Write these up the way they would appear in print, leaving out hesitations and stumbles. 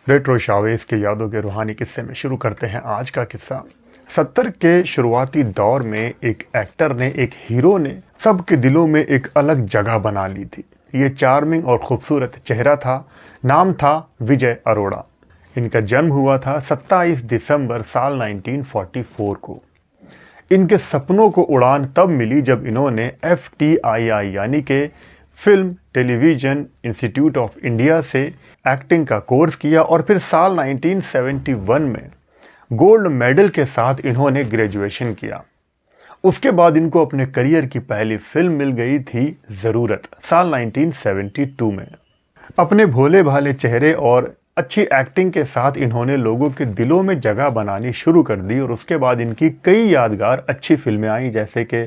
Retro Chavez के यादों के रूहानी किस्से में शुरू करते हैं आज का किस्सा। 70 के शुरुआती दौर में एक एक्टर ने, एक हीरो ने सबके दिलों में एक अलग जगह बना ली थी। ये चार्मिंग और खूबसूरत चेहरा था। नाम था विजय अरोड़ा। इनका जन्म हुआ था 27 दिसंबर साल 1944 को। इनके सपनों को उड़ान तब मिली जब इन्होंने FTII यानी कि film television institute of India से एक्टिंग का कोर्स किया और फिर साल 1971 में गोल्ड मेडल के साथ इन्होंने ग्रेजुएशन किया। उसके बाद इनको अपने करियर की पहली फिल्म मिल गई थी ज़रूरत, साल 1972 में। अपने भोले भाले चेहरे और अच्छी एक्टिंग के साथ इन्होंने लोगों के दिलों में जगह बनानी शुरू कर दी और उसके बाद इनकी कई यादगार अच्छी फिल्में आई, जैसे कि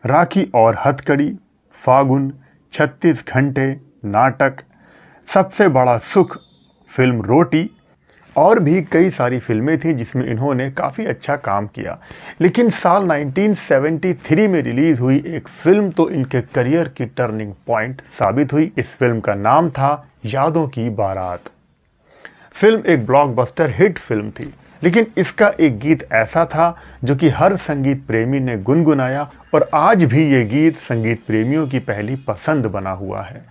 राखी और हथकड़ी, फागुन, 36 घंटे, नाटक, सबसे बड़ा सुख, फिल्म रोटी और भी कई सारी फिल्में थीं जिसमें इन्होंने काफ़ी अच्छा काम किया। लेकिन साल 1973 में रिलीज़ हुई एक फिल्म तो इनके करियर की टर्निंग पॉइंट साबित हुई। इस फिल्म का नाम था यादों की बारात। फिल्म एक ब्लॉकबस्टर हिट फिल्म थी, लेकिन इसका एक गीत ऐसा था जो कि हर संगीत प्रेमी ने गुनगुनाया और आज भी ये गीत संगीत प्रेमियों की पहली पसंद बना हुआ है।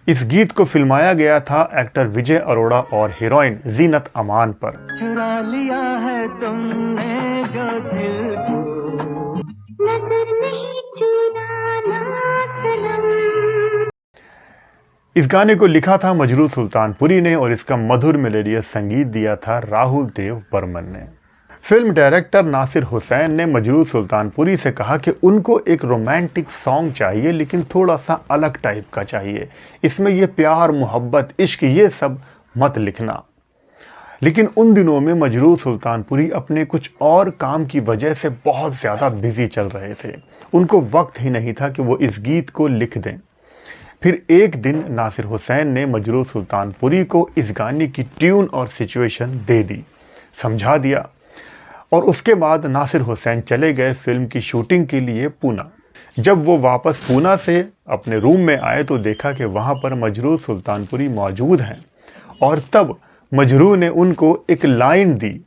इस गीत को फिल्माया गया था एक्टर विजय अरोड़ा और हीरोइन जीनत अमान पर। चुरा लिया है तुमने जो दिल को, नजर नहीं चुराना सनम। इस गाने को लिखा था मजरू सुल्तानपुरी ने और इसका मधुर मेलोडियस संगीत दिया था राहुल देव बर्मन ने। फिल्म डायरेक्टर नासिर हुसैन ने मजरू सुल्तानपुरी से कहा कि उनको एक रोमांटिक सॉन्ग चाहिए, लेकिन थोड़ा सा अलग टाइप का चाहिए। इसमें ये प्यार, मोहब्बत, इश्क ये सब मत लिखना। लेकिन उन दिनों में मजरू सुल्तानपुरी अपने कुछ और काम की वजह से बहुत ज़्यादा बिजी चल रहे थे। उनको वक्त ही नहीं था कि वो इस गीत को लिख दें। फिर एक दिन नासिर हुसैन ने मजरू सुल्तानपुरी को इस गाने की ट्यून और सिचुएशन दे दी, समझा दिया और उसके बाद नासिर हुसैन चले गए फिल्म की शूटिंग के लिए पूना। जब वो वापस पूना से अपने रूम में आए तो देखा कि वहाँ पर मजरू सुल्तानपुरी मौजूद हैं और तब मजरू ने उनको एक लाइन दी।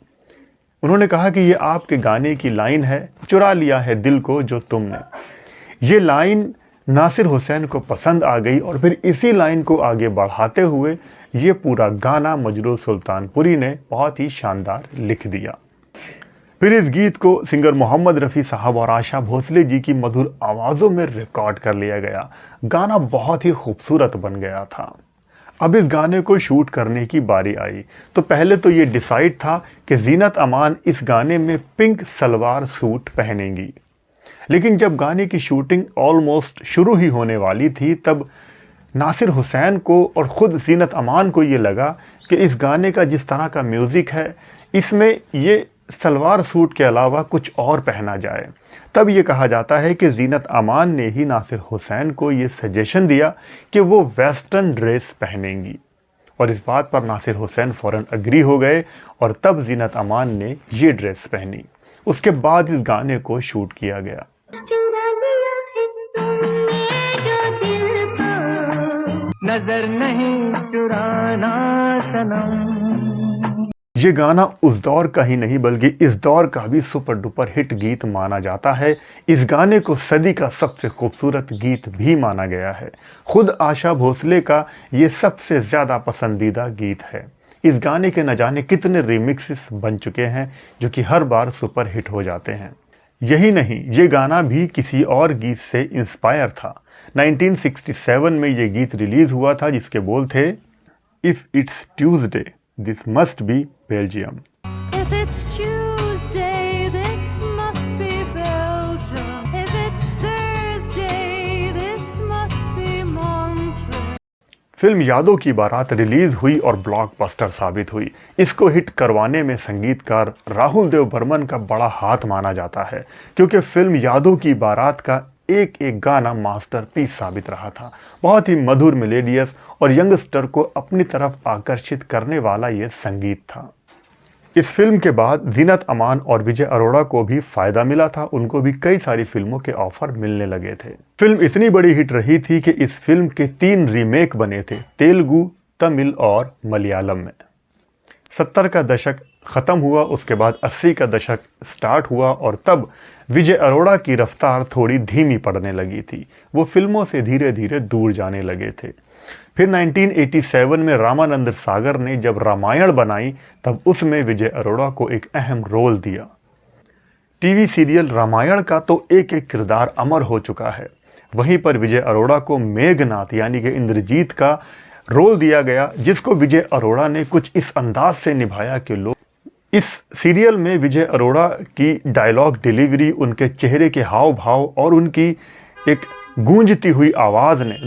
उन्होंने कहा कि ये आपके गाने की लाइन है, चुरा लिया है दिल को जो तुमने। ये लाइन नासिर हुसैन को पसंद आ गई और फिर इसी लाइन को आगे बढ़ाते हुए ये पूरा गाना मजरू सुल्तानपुरी ने बहुत ही शानदार लिख दिया। फिर इस गीत को सिंगर मोहम्मद रफ़ी साहब और आशा भोसले जी की मधुर आवाज़ों में रिकॉर्ड कर लिया गया। गाना बहुत ही खूबसूरत बन गया था। अब इस गाने को शूट करने की बारी आई तो पहले तो ये डिसाइड था कि जीनत अमान इस गाने में पिंक सलवार सूट पहनेंगी, लेकिन जब गाने की शूटिंग ऑलमोस्ट शुरू ही होने वाली थी तब नासिर हुसैन को और ख़ुद जीनत अमान को ये लगा कि इस गाने का जिस तरह का म्यूज़िक है इसमें ये सलवार सूट के अलावा कुछ और पहना जाए। तब ये कहा जाता है कि जीनत अमान ने ही नासिर हुसैन को ये सजेशन दिया कि वो वेस्टर्न ड्रेस पहनेंगी और इस बात पर नासिर हुसैन फ़ौरन अग्री हो गए और तब जीनत अमान ने ये ड्रेस पहनी। उसके बाद इस गाने को शूट किया गया। चुरा लिया है तुमने जो दिल को, नजर नहीं चुराना सनम। ये गाना उस दौर का ही नहीं बल्कि इस दौर का भी सुपर डुपर हिट गीत माना जाता है। इस गाने को सदी का सबसे खूबसूरत गीत भी माना गया है। खुद आशा भोसले का ये सबसे ज़्यादा पसंदीदा गीत है। इस गाने के न जाने कितने रिमिक्सेस बन चुके हैं जो कि हर बार सुपर हिट हो जाते हैं। यही नहीं, ये गाना भी किसी और गीत से इंस्पायर था। 1967 में ये गीत रिलीज़ हुआ था जिसके बोल थे, if it's Tuesday this must be Belgium. If it's Tuesday, this must be Belgium. If it's Thursday, this must be Montreal. Film यादों की बारात रिलीज हुई और ब्लॉकबस्टर साबित हुई। इसको हिट करवाने में संगीतकार राहुल देव बर्मन का बड़ा हाथ माना जाता है, क्योंकि फिल्म यादों की बारात का एक एक गाना मास्टरपीस साबित रहा था। बहुत ही मधुर, मेलोडियस और यंगस्टर को अपनी तरफ आकर्षित करने वाला ये संगीत था। इस फिल्म के बाद जीनत अमान और विजय अरोड़ा को भी फायदा मिला था। उनको भी कई सारी फिल्मों के ऑफर मिलने लगे थे। फिल्म इतनी बड़ी हिट रही थी कि इस फिल्म के 3 रीमेक बने थे, तेलुगु, तमिल और मलयालम में। 70 का दशक ख़त्म हुआ, उसके बाद 80 का दशक स्टार्ट हुआ और तब विजय अरोड़ा की रफ्तार थोड़ी धीमी पड़ने लगी थी। वो फिल्मों से धीरे धीरे दूर जाने लगे थे। फिर 1987 में रामानंद सागर ने जब रामायण बनाई तब उसमें विजय अरोड़ा को एक अहम रोल दिया। टीवी सीरियल रामायण का तो एक एक किरदार अमर हो चुका है। वहीं पर विजय अरोड़ा को मेघनाथ यानी कि इंद्रजीत का रोल दिया गया, जिसको विजय अरोड़ा ने कुछ इस अंदाज से निभाया कि लोग इस सीरियल में विजय अरोड़ा की डायलॉग डिलीवरी, उनके चेहरे के हाव भाव और उनकी एक गूंजती हुई आवाज़ ने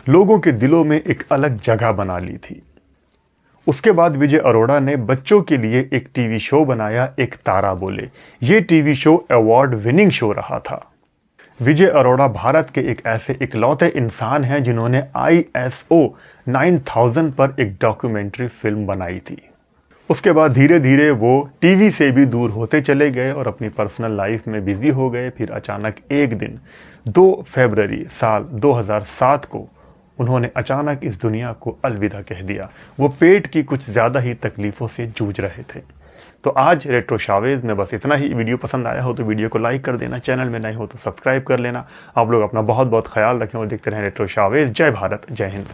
लोगों के दिलों में एक अलग जगह बना ली थी। उसके बाद विजय अरोड़ा ने बच्चों के लिए एक टीवी शो बनाया, एक तारा बोले। ये TV show award winning show रहा था। विजय अरोड़ा भारत के एक ऐसे इकलौते इंसान हैं जिन्होंने ISO 9000 पर एक डॉक्यूमेंट्री फिल्म बनाई थी। उसके बाद धीरे धीरे वो टीवी से भी दूर होते चले गए और अपनी पर्सनल लाइफ में बिजी हो गए। फिर अचानक एक दिन 2 फरवरी साल 2007 को उन्होंने अचानक इस दुनिया को अलविदा कह दिया। वो पेट की कुछ ज़्यादा ही तकलीफ़ों से जूझ रहे थे। तो आज रेट्रो शावेज में बस इतना ही। वीडियो पसंद आया हो तो वीडियो को लाइक कर देना, चैनल में नए हो तो सब्सक्राइब कर लेना। आप लोग अपना बहुत बहुत ख्याल रखें और देखते रहें रेट्रो शावेज। जय भारत, जय हिंद।